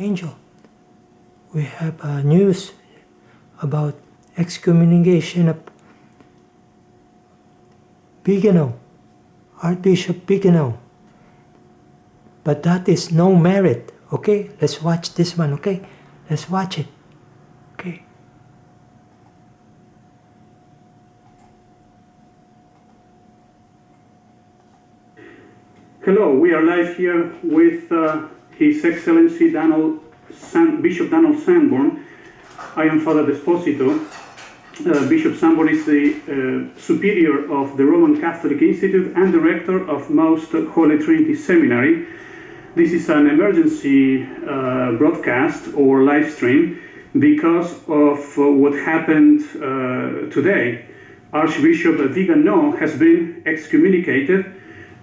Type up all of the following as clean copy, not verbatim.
Angel, we have news about excommunication of Vigano, Archbishop Vigano. But that is no merit, okay? Let's watch this one, okay? Let's watch it, okay? Hello, we are live here with His Excellency Bishop Donald Sanborn. I am Father Desposito. Bishop Sanborn is the superior of the Roman Catholic Institute and director of Most Holy Trinity Seminary. This is an emergency broadcast or live stream because of what happened today. Archbishop Vigano has been excommunicated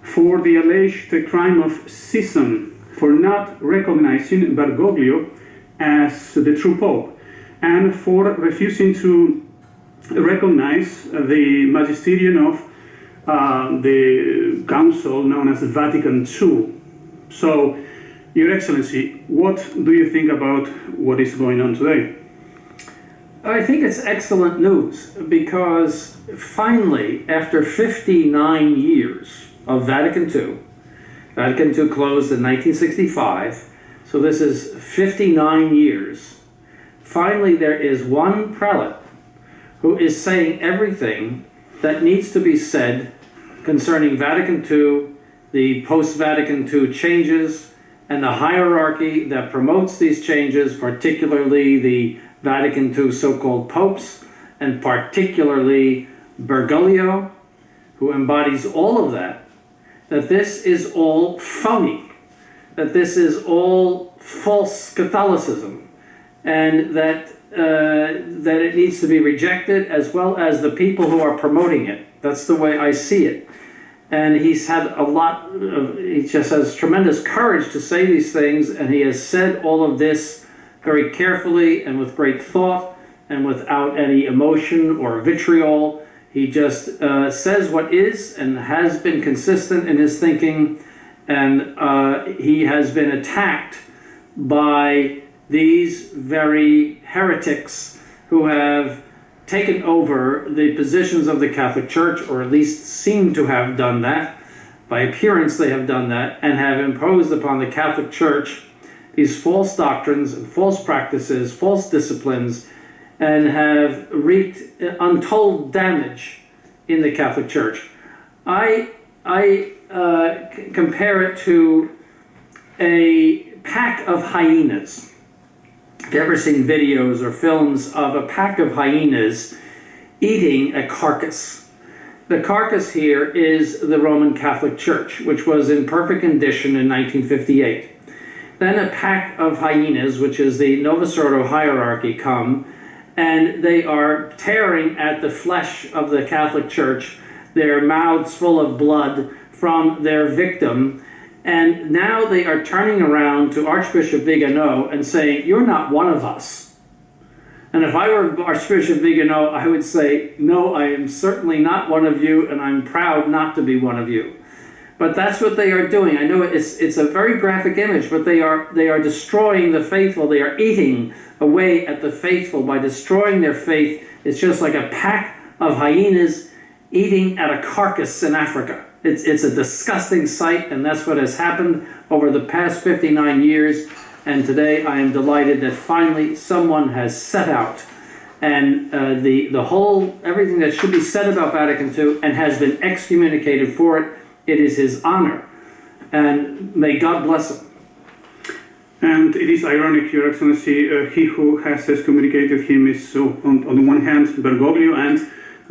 for the alleged crime of schism, for not recognizing Bergoglio as the true Pope, and for refusing to recognize the magisterium of the council known as Vatican II. So, Your Excellency, what do you think about what is going on today? I think it's excellent news because finally, after 59 years of Vatican II closed in 1965, so this is 59 years, finally there is one prelate who is saying everything that needs to be said concerning Vatican II, the post-Vatican II changes, and the hierarchy that promotes these changes, particularly the Vatican II so-called popes, and particularly Bergoglio, who embodies all of that this is all phony, that this is all false Catholicism, and that it needs to be rejected, as well as the people who are promoting it. That's the way I see it. And he's had he just has tremendous courage to say these things, and he has said all of this very carefully and with great thought and without any emotion or vitriol. He just says what is and has been consistent in his thinking, and he has been attacked by these very heretics who have taken over the positions of the Catholic Church, or at least seem to have done that. By appearance, they have done that, and have imposed upon the Catholic Church these false doctrines and false practices, false disciplines, and have wreaked untold damage in the Catholic Church. I compare it to a pack of hyenas. If you've ever seen videos or films of a pack of hyenas eating a carcass. The carcass here is the Roman Catholic Church, which was in perfect condition in 1958. Then a pack of hyenas, which is the Novus Ordo hierarchy, come, and they are tearing at the flesh of the Catholic Church, their mouths full of blood from their victim. And now they are turning around to Archbishop Vigano and saying, "You're not one of us." And if I were Archbishop Vigano, I would say, "No, I am certainly not one of you, and I'm proud not to be one of you." But that's what they are doing. I know it's a very graphic image, but they are destroying the faithful. They are eating away at the faithful by destroying their faith. It's just like a pack of hyenas eating at a carcass in Africa. It's a disgusting sight, and that's what has happened over the past 59 years. And today I am delighted that finally someone has set out and everything that should be said about Vatican II and has been excommunicated for it. It is his honor, and may God bless him. And it is ironic, Your Excellency, he who has excommunicated him is, on the one hand, Bergoglio and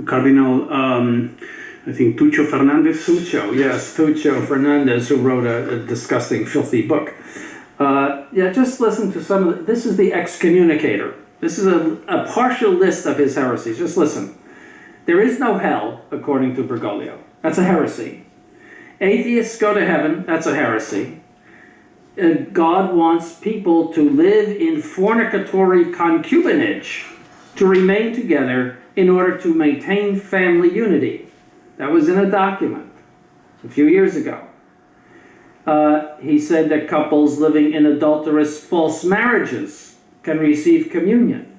Cardinal, I think, Tuccio Fernandez. Tuccio Fernandez, who wrote a disgusting, filthy book. Just listen to some of this is the excommunicator. This is a partial list of his heresies. Just listen. There is no hell, according to Bergoglio. That's a heresy. Atheists go to heaven. That's a heresy. God wants people to live in fornicatory concubinage, to remain together in order to maintain family unity. That was in a document a few years ago. He said that couples living in adulterous false marriages can receive communion.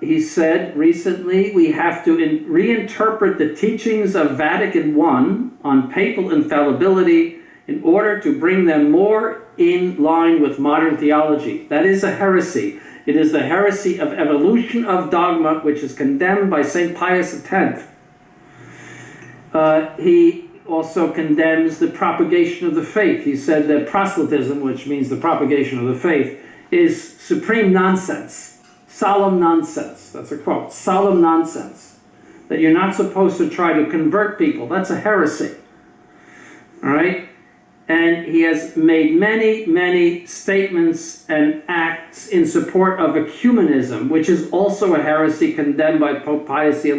He said recently we have to reinterpret the teachings of Vatican I on papal infallibility in order to bring them more in line with modern theology. That is a heresy. It is the heresy of evolution of dogma, which is condemned by St. Pius X. He also condemns the propagation of the faith. He said that proselytism, which means the propagation of the faith, is supreme nonsense, solemn nonsense. That's a quote, solemn nonsense. That you're not supposed to try to convert people. That's a heresy. All right? And he has made many, many statements and acts in support of ecumenism, which is also a heresy condemned by Pope Pius XI.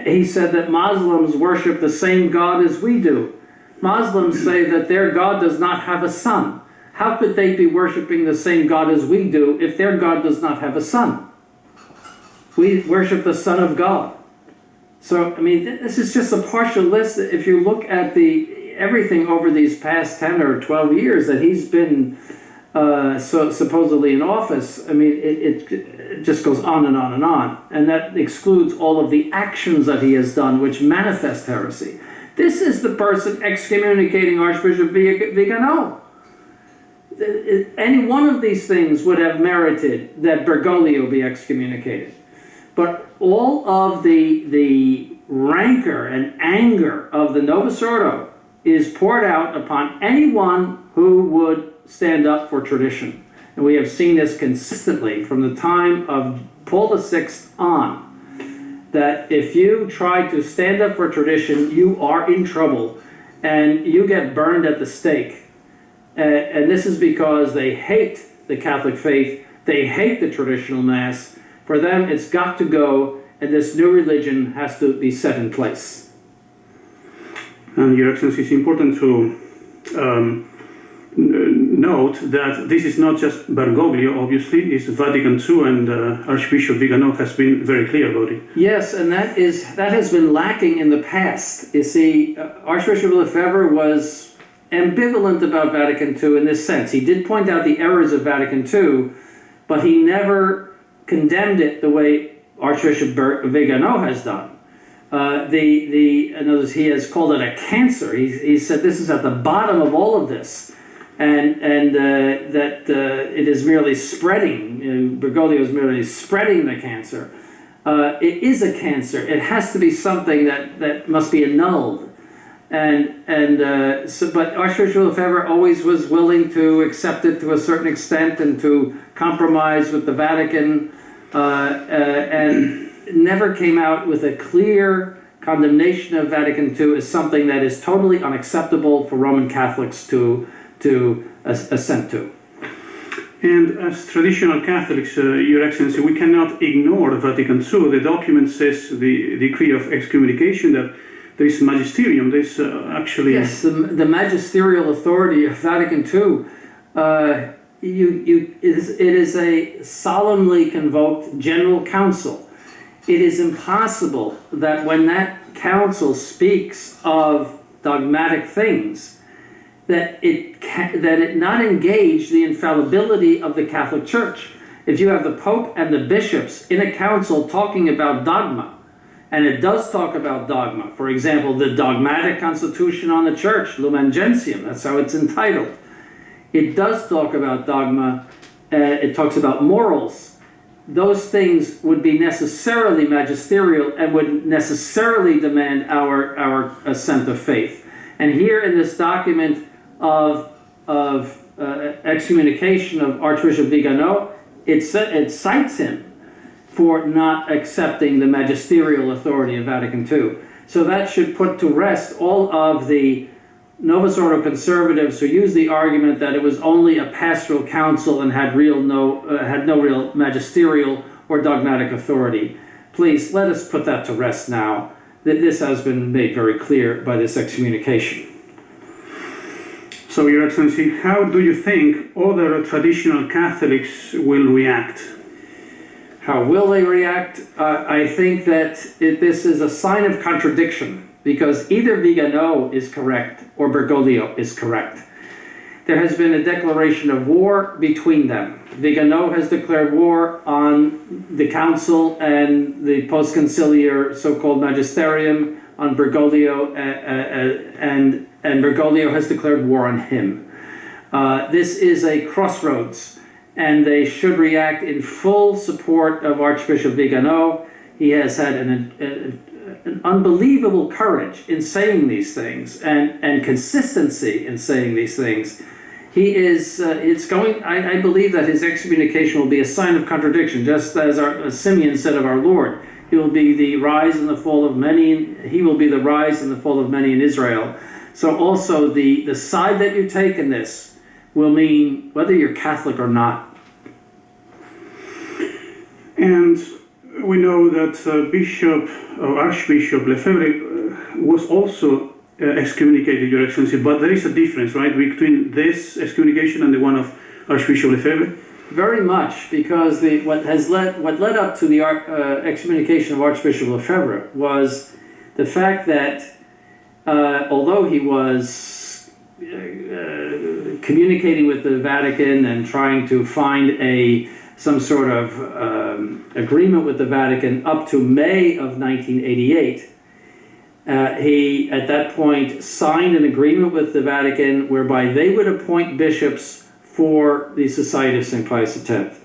He said that Muslims worship the same God as we do. Muslims say that their God does not have a son. How could they be worshiping the same God as we do if their God does not have a son? We worship the Son of God. So, I mean, this is just a partial list. If you look at everything over these past 10 or 12 years that he's been supposedly in office, I mean, it just goes on and on and on. And that excludes all of the actions that he has done, which manifest heresy. This is the person excommunicating Archbishop Vigano. Any one of these things would have merited that Bergoglio be excommunicated. But all of the rancor and anger of the Novus Ordo is poured out upon anyone who would stand up for tradition. And we have seen this consistently from the time of Paul VI on, that if you try to stand up for tradition, you are in trouble and you get burned at the stake. And this is because they hate the Catholic faith, they hate the traditional Mass. For them, it's got to go, and this new religion has to be set in place. And Your Excellency, it's important to note that this is not just Bergoglio, obviously, it's Vatican II, and Archbishop Vigano has been very clear about it. Yes, and that has been lacking in the past. You see, Archbishop Lefebvre was ambivalent about Vatican II in this sense. He did point out the errors of Vatican II, but he never condemned it the way Archbishop Vigano has done. In other words, he has called it a cancer. He said this is at the bottom of all of this, and that it is merely spreading. Bergoglio is merely spreading the cancer. It is a cancer. It has to be something that must be annulled. But Archbishop Lefebvre always was willing to accept it to a certain extent and to compromise with the Vatican, and never came out with a clear condemnation of Vatican II as something that is totally unacceptable for Roman Catholics to assent to. And as traditional Catholics, Your Excellency, we cannot ignore Vatican II. The document says, the decree of excommunication, that there is magisterium, there is actually... Yes, the magisterial authority of Vatican II, it is a solemnly convoked general council. It is impossible that when that council speaks of dogmatic things, that it not engage the infallibility of the Catholic Church. If you have the Pope and the bishops in a council talking about dogma, and it does talk about dogma, for example, the dogmatic constitution on the Church, Lumen Gentium, that's how it's entitled. It does talk about dogma, it talks about morals. Those things would be necessarily magisterial and would necessarily demand our assent of faith. And here in this document of excommunication of Archbishop Vigano, it cites him for not accepting the magisterial authority of Vatican II. So that should put to rest all of the Novus Ordo conservatives who use the argument that it was only a pastoral council and had no real magisterial or dogmatic authority. Please, let us put that to rest now. This has been made very clear by this excommunication. So, Your Excellency, how do you think other traditional Catholics will react? How will they react? I think that this is a sign of contradiction, because either Vigano is correct or Bergoglio is correct. There has been a declaration of war between them. Vigano has declared war on the council and the post-conciliar so-called magisterium, on Bergoglio, and Bergoglio has declared war on him. This is a crossroads, and they should react in full support of Archbishop Vigano. He has had an unbelievable courage in saying these things and consistency in saying these things. He is, I believe that his excommunication will be a sign of contradiction, just as Simeon said of our Lord. He will be the rise and the fall of many, he will be the rise and the fall of many in Israel. So also the side that you take in this will mean whether you're Catholic or not. And we know that Archbishop Lefebvre was also excommunicated, Your Excellency, but there is a difference, right, between this excommunication and the one of Archbishop Lefebvre? Very much, because what led up to the excommunication of Archbishop Lefebvre was the fact that although he was communicating with the Vatican and trying to find some sort of agreement with the Vatican up to May of 1988, he, at that point, signed an agreement with the Vatican whereby they would appoint bishops for the Society of St. Pius X.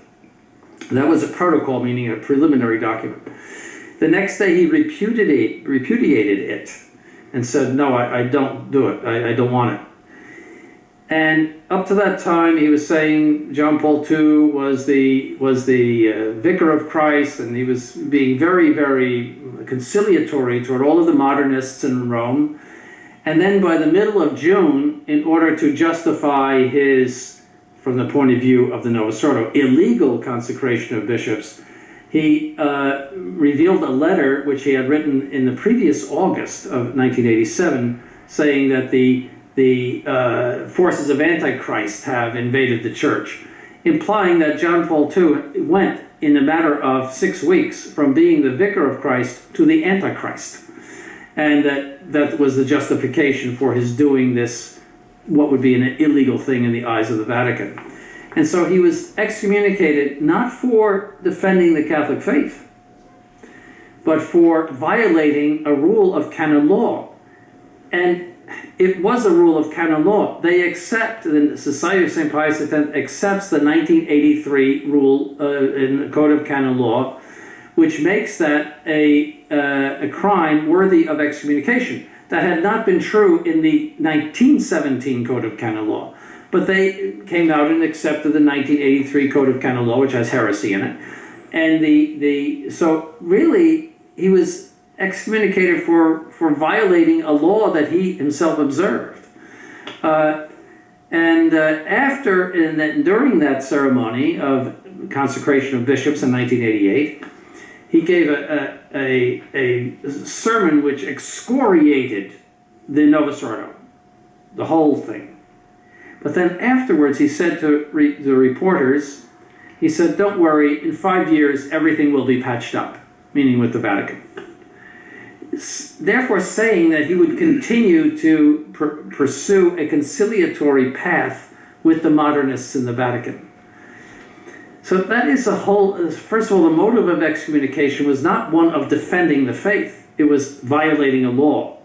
That was a protocol, meaning a preliminary document. The next day he repudiated it and said, no, I don't do it. I don't want it. And up to that time, he was saying John Paul II was the vicar of Christ, and he was being very, very conciliatory toward all of the modernists in Rome. And then by the middle of June, in order to justify his, from the point of view of the Novus Ordo, illegal consecration of bishops, he revealed a letter which he had written in the previous August of 1987, saying that the forces of Antichrist have invaded the church, implying that John Paul II went in a matter of 6 weeks from being the vicar of Christ to the Antichrist. And that was the justification for his doing this, what would be an illegal thing in the eyes of the Vatican. And so he was excommunicated not for defending the Catholic faith, but for violating a rule of canon law. And it was a rule of canon law. They accept, the Society of St. Pius X accepts the 1983 rule in the Code of Canon Law, which makes that a crime worthy of excommunication. That had not been true in the 1917 Code of Canon Law. But they came out and accepted the 1983 Code of Canon Law, which has heresy in it. And so really, he was excommunicated for violating a law that he himself observed. During that ceremony of consecration of bishops in 1988, he gave a sermon which excoriated the Novus Ordo, the whole thing. But then afterwards he said to the reporters, he said, don't worry, in 5 years everything will be patched up, meaning with the Vatican. Therefore saying that he would continue to pursue a conciliatory path with the modernists in the Vatican. So that is a whole, first of all, the motive of excommunication was not one of defending the faith. It was violating a law.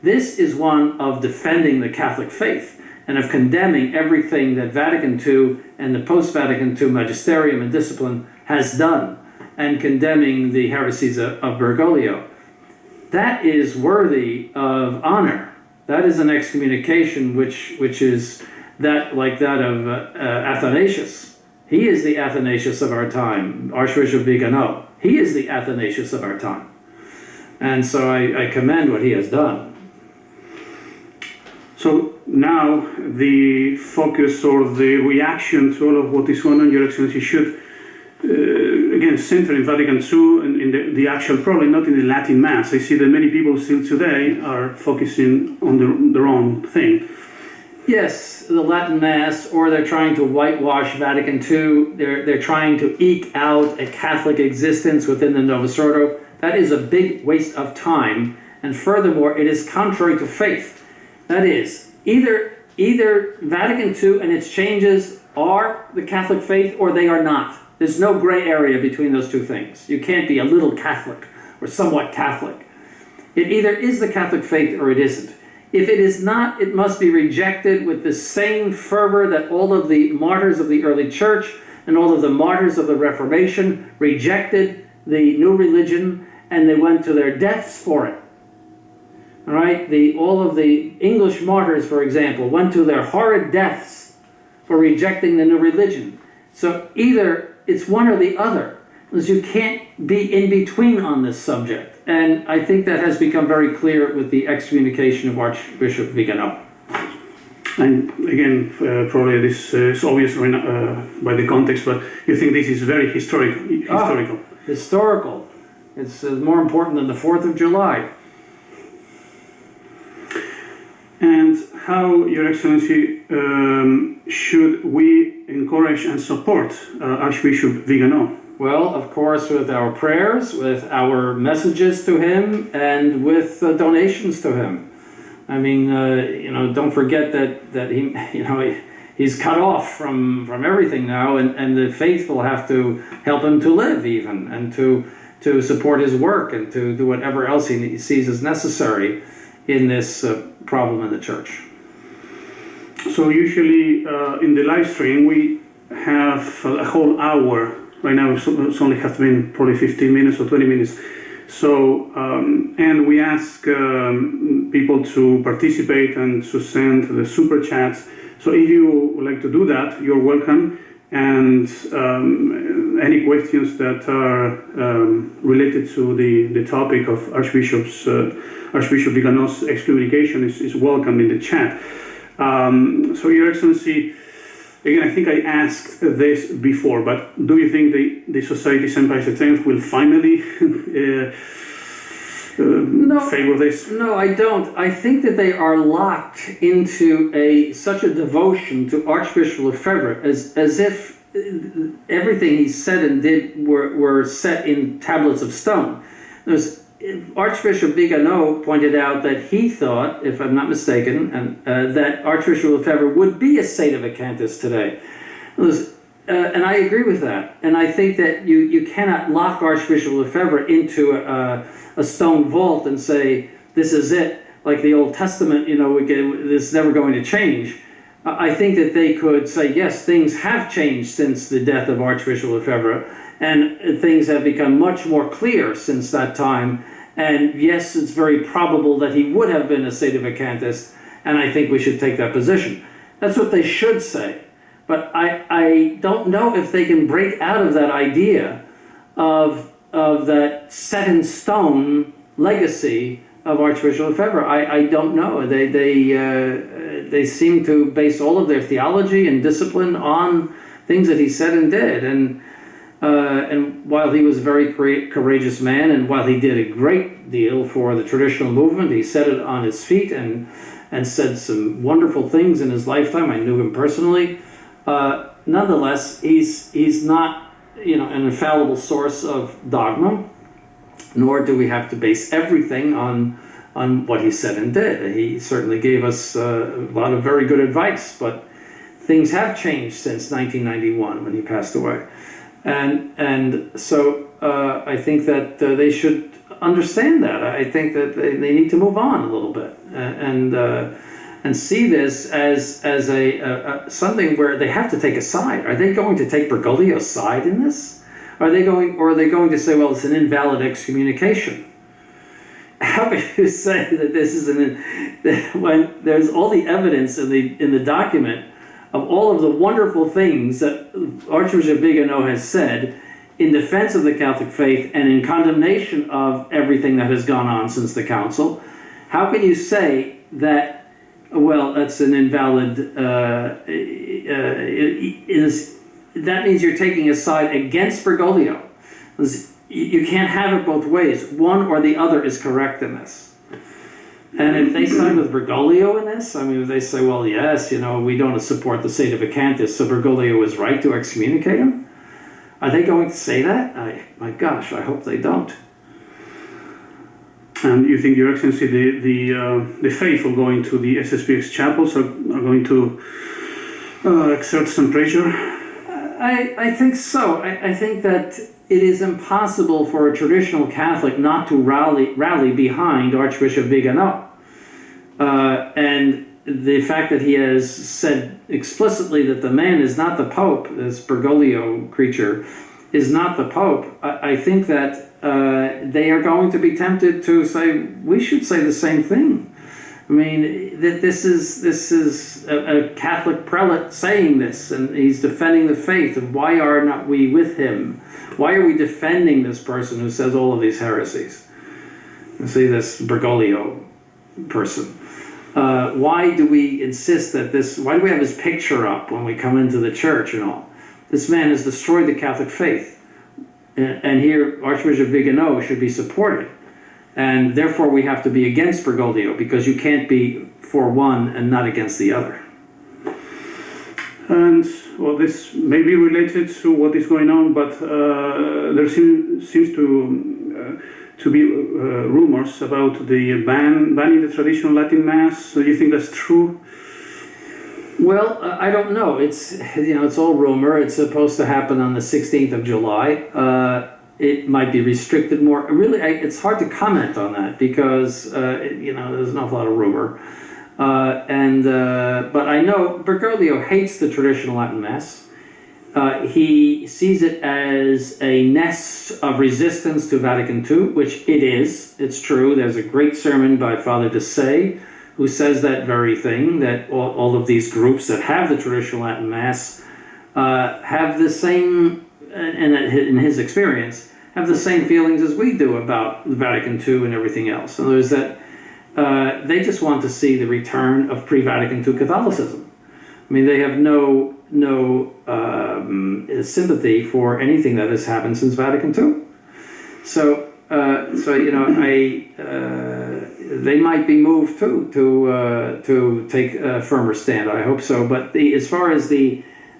This is one of defending the Catholic faith and of condemning everything that Vatican II and the post-Vatican II magisterium and discipline has done, and condemning the heresies of Bergoglio. That is worthy of honor. That is an excommunication which is like that of Athanasius. He is the Athanasius of our time, Archbishop Vigano. He is the Athanasius of our time. And so I commend what he has done. So now the focus or the reaction to all of what is going on, Your Excellency, should again center in Vatican II and in the actual problem, not in the Latin Mass. I see that many people still today are focusing on their own thing. Yes, the Latin Mass, or they're trying to whitewash Vatican II. They're trying to eke out a Catholic existence within the Novus Ordo. That is a big waste of time and furthermore, it is contrary to faith. That is, either Vatican II and its changes are the Catholic faith or they are not. There's no gray area between those two things. You can't be a little Catholic or somewhat Catholic. It either is the Catholic faith or it isn't. If it is not, it must be rejected with the same fervor that all of the martyrs of the early church and all of the martyrs of the Reformation rejected the new religion, and they went to their deaths for it. All right? All of the English martyrs, for example, went to their horrid deaths for rejecting the new religion. So either it's one or the other, because you can't be in between on this subject. And I think that has become very clear with the excommunication of Archbishop Vigano. And again, probably this is obvious by the context, but you think this is very historical? Historical. It's more important than the 4th of July. And how, Your Excellency, should we encourage and support Archbishop Vigano? Well, of course, with our prayers, with our messages to him, and with donations to him. I mean, don't forget that he, he's cut off from everything now, and the faithful have to help him to live even, and to support his work, and to do whatever else he sees as necessary in this problem in the church. So usually in the live stream we have a whole hour. Right now it only has been probably 15 minutes or 20 minutes. So, and we ask people to participate and to send the super chats. So if you would like to do that, you're welcome. And any questions that are related to the topic of Archbishop Vigano's excommunication is welcome in the chat. So, Your Excellency, again, I think I asked this before, but do you think the Society Saint Pius X will finally favor this? No, I don't. I think that they are locked into such a devotion to Archbishop Lefebvre as if everything he said and did were set in tablets of stone. Archbishop Vigano pointed out that he thought, if I'm not mistaken, that Archbishop Lefebvre would be a Sedevacantist today. And I agree with that. And I think that you cannot lock Archbishop Lefebvre into a stone vault and say, this is it, like the Old Testament, this is never going to change. I think that they could say, yes, things have changed since the death of Archbishop Lefebvre, and things have become much more clear since that time. And yes, it's very probable that he would have been a Sedevacantist, and I think we should take that position. That's what they should say. But I don't know if they can break out of that idea of that set in stone legacy of Archbishop Lefebvre. I don't know. They seem to base all of their theology and discipline on things that he said and did. And while he was a very courageous man, and while he did a great deal for the traditional movement, he set it on his feet and said some wonderful things in his lifetime. I knew him personally. Nonetheless, he's not, an infallible source of dogma, nor do we have to base everything on what he said and did. He certainly gave us a lot of very good advice, but things have changed since 1991 when he passed away. And so I think that they should understand that. I think that they need to move on a little bit and see this as a something where they have to take a side. Are they going to take Bergoglio's side in this? Are they going to say, well, it's an invalid excommunication? How can you say that this is when there's all the evidence in the document of all of the wonderful things that Archbishop Vigano has said in defense of the Catholic faith and in condemnation of everything that has gone on since the Council? How can you say that, well, that's an invalid, that means you're taking a side against Bergoglio. You can't have it both ways. One or the other is correct in this. And if they side with Bergoglio in this, I mean, if they say, well, yes, we don't support the Sedevacantist, so Bergoglio is right to excommunicate him, are they going to say that? My gosh, I hope they don't. And you think, Your Excellency, the faithful going to the SSPX chapels are going to exert some pressure? I think so. I think that it is impossible for a traditional Catholic not to rally behind Archbishop Vigano. And the fact that he has said explicitly that the man is not the Pope, this Bergoglio creature, is not the Pope, I think that they are going to be tempted to say, we should say the same thing. I mean, that this is a Catholic prelate saying this, and he's defending the faith, and why are not we with him? Why are we defending this person who says all of these heresies? You see, this Bergoglio person. Why do we insist that why do we have his picture up when we come into the church and all? This man has destroyed the Catholic faith. And here, Archbishop Vigano should be supported. And therefore, we have to be against Bergoglio, because you can't be for one and not against the other. And, well, this may be related to what is going on, but there seems to be rumors about the banning the traditional Latin Mass. Do you think that's true? Well, I don't know. It's all rumor. It's supposed to happen on the 16th of July. It might be restricted more. Really, it's hard to comment on that because there's an awful lot of rumor. But I know Bergoglio hates the traditional Latin Mass. He sees it as a nest of resistance to Vatican II, which it is. It's true. There's a great sermon by Father de Say who says that very thing, that all of these groups that have the traditional Latin Mass have the same, and in his experience, have the same feelings as we do about Vatican II and everything else. In other words, that they just want to see the return of pre-Vatican II Catholicism. I mean, they have no sympathy for anything that has happened since Vatican II. So they might be moved too to take a firmer stand. I hope so. But as far as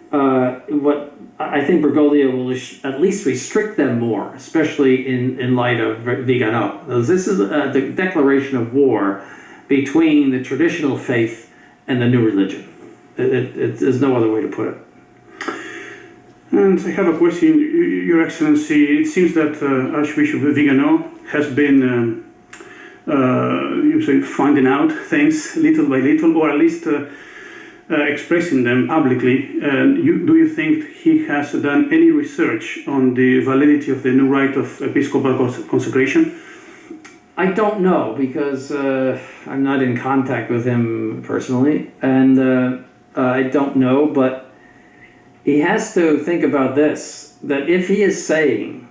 what I think Bergoglio will at least restrict them more, especially in light of Vigano. This is the declaration of war between the traditional faith and the new religion. There's no other way to put it. And I have a question, Your Excellency. It seems that Archbishop Vigano has been, finding out things little by little, or at least expressing them publicly. Do you think he has done any research on the validity of the new rite of episcopal consecration? I don't know, because I'm not in contact with him personally, and I don't know, but he has to think about this, that if he is saying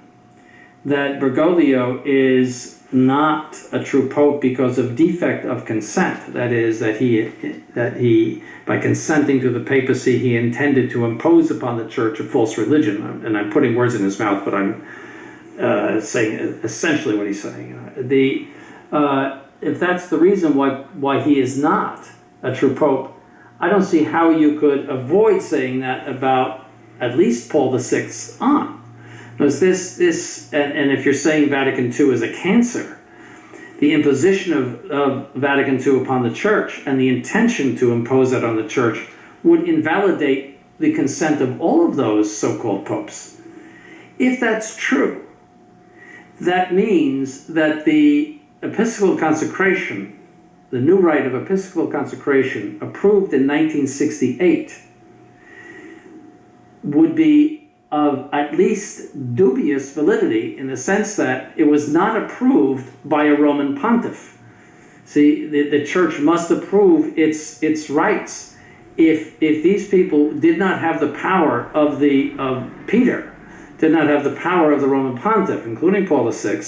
that Bergoglio is not a true pope because of defect of consent, that is, that he by consenting to the papacy, he intended to impose upon the church a false religion, and I'm putting words in his mouth, but I'm saying essentially what he's saying. If that's the reason why he is not a true pope, I don't see how you could avoid saying that about at least Paul VI on. Because and if you're saying Vatican II is a cancer, the imposition of Vatican II upon the church and the intention to impose that on the church would invalidate the consent of all of those so-called popes. If that's true, that means that the episcopal consecration, the new rite of episcopal consecration approved in 1968, would be of at least dubious validity in the sense that it was not approved by a Roman pontiff. See, the church must approve its rites. If these people did not have the power of Peter, did not have the power of the Roman pontiff, including Paul VI,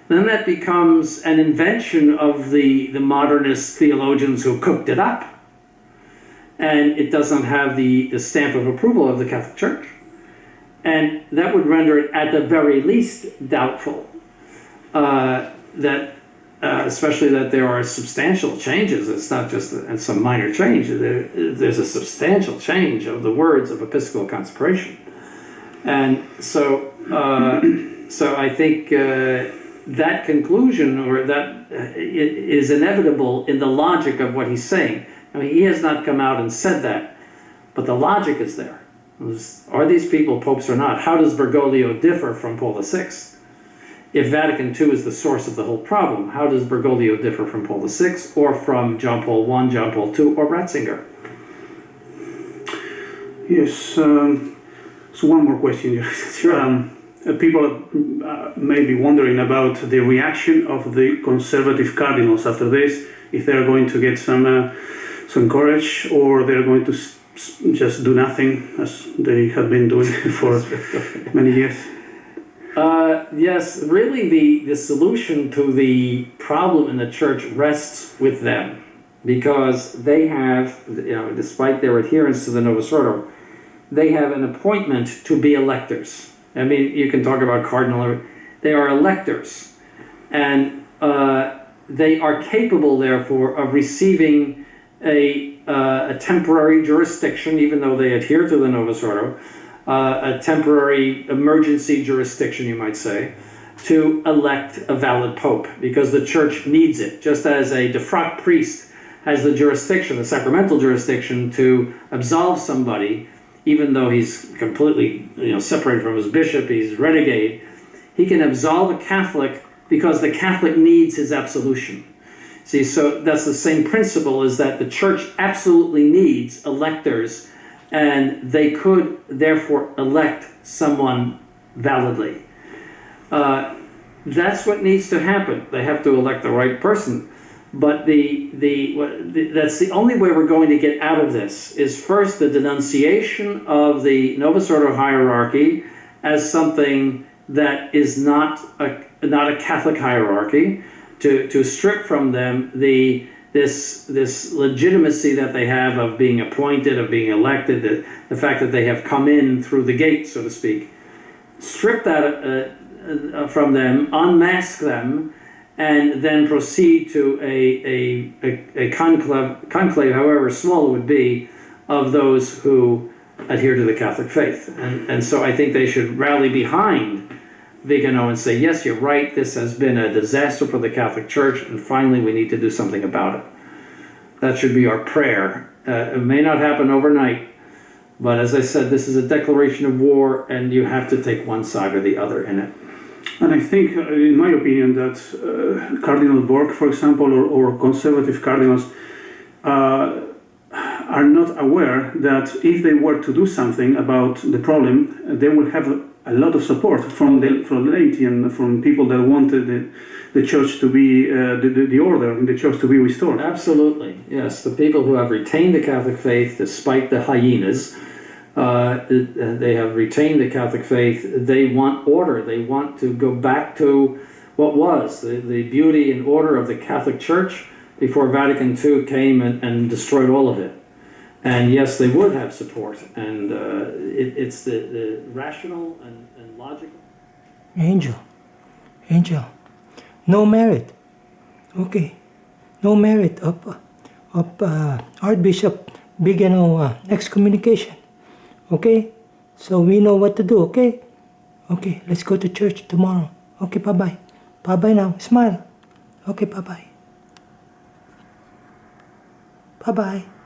then that becomes an invention of the modernist theologians who cooked it up. And it doesn't have the stamp of approval of the Catholic Church. And that would render it at the very least doubtful especially that there are substantial changes. It's not just some minor change. There's a substantial change of the words of episcopal consecration. And so I think that conclusion or that is inevitable in the logic of what he's saying. I mean, he has not come out and said that, but the logic is there. Are these people popes or not? How does Bergoglio differ from Paul VI? If Vatican II is the source of the whole problem, how does Bergoglio differ from Paul VI or from John Paul I, John Paul II, or Ratzinger? Yes. So one more question. Sure. People may be wondering about the reaction of the conservative cardinals after this, if they're going to get some courage, or they're going to just do nothing as they have been doing for many years. Yes, really the solution to the problem in the church rests with them, because they have, despite their adherence to the Novus Ordo, they have an appointment to be electors. I mean, you can talk about cardinal, they are electors, and they are capable, therefore, of receiving a temporary jurisdiction, even though they adhere to the Novus Ordo, a temporary emergency jurisdiction, you might say, to elect a valid pope, because the church needs it, just as a defrocked priest has the jurisdiction, the sacramental jurisdiction, to absolve somebody, even though he's completely separated from his bishop, he's renegade. He can absolve a Catholic because the Catholic needs his absolution. See, so that's the same principle, is that the church absolutely needs electors, and they could therefore elect someone validly. That's what needs to happen. They have to elect the right person. But that's the only way we're going to get out of this, is first the denunciation of the Novus Ordo hierarchy as something that is not a Catholic hierarchy, to strip from them this legitimacy that they have of being appointed, of being elected, the fact that they have come in through the gate, so to speak. Strip that from them, unmask them, and then proceed to a conclave, however small it would be, of those who adhere to the Catholic faith. And so I think they should rally behind Vigano and say, yes, you're right, this has been a disaster for the Catholic Church, and finally we need to do something about it. That should be our prayer. It may not happen overnight, but as I said, this is a declaration of war, and you have to take one side or the other in it. And I think, in my opinion, that Cardinal Borg, for example, or conservative cardinals are not aware that if they were to do something about the problem, they will have a lot of support from the laity and from people that wanted the church to be, the order in the church to be restored. Absolutely, yes. The people who have retained the Catholic faith despite the hyenas, they have retained the Catholic faith. They want order. They want to go back to what was the beauty and order of the Catholic Church before Vatican II came and destroyed all of it. And yes, they would have support. And it's the rational and logical. Angel. No merit. Okay. No merit of Archbishop Vigano excommunication. Okay? So we know what to do, okay? Okay, let's go to church tomorrow. Okay, bye-bye. Bye-bye now. Smile. Okay, bye-bye. Bye-bye.